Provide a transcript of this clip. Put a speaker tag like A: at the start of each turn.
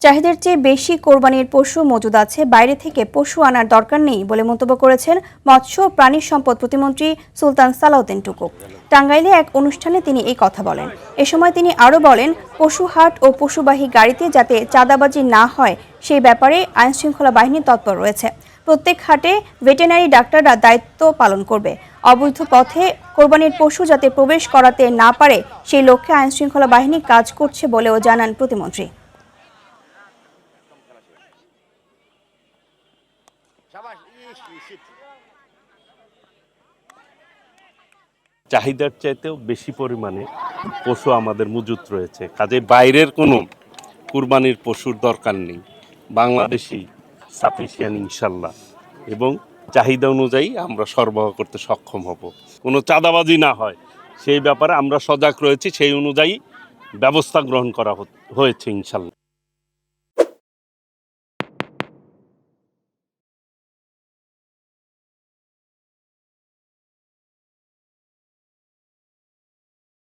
A: চাহিদার চেয়ে বেশি কোরবানির পশু মজুদ আছে, বাইরে থেকে পশু আনার দরকার নেই বলে মন্তব্য করেছেন মৎস্য ও প্রাণী সম্পদ প্রতিমন্ত্রী সুলতান সালাউদ্দিন টুকু। টাঙ্গাইলে এক অনুষ্ঠানে তিনি এই কথা বলেন। এ সময় তিনি আরও বলেন, পশু হাট ও পশুবাহী গাড়িতে যাতে চাঁদাবাজি না হয় সেই ব্যাপারে আইনশৃঙ্খলা বাহিনী তৎপর রয়েছে। প্রত্যেক হাটে ভেটেরিনারি ডাক্তাররা দায়িত্ব পালন করবে। অবৈধ পথে কোরবানির পশু যাতে প্রবেশ করাতে না পারে সেই লক্ষ্যে আইনশৃঙ্খলা বাহিনী কাজ করছে বলেও জানান প্রতিমন্ত্রী।
B: চাহিদার চাইতেও বেশি পরিমাণে পশু আমাদের মজুত রয়েছে, কাজে বাইরের কোনো কুরবানির পশুর দরকার নেই। বাংলাদেশি সাফিসিয়েন্ট ইনশাল্লাহ, এবং চাহিদা অনুযায়ী আমরা সরবরাহ করতে সক্ষম হব। কোনো চাঁদাবাজি না হয় সেই ব্যাপারে আমরা সজাগ রয়েছি, সেই অনুযায়ী ব্যবস্থা গ্রহণ করা হয়েছে ইনশাল্লাহ।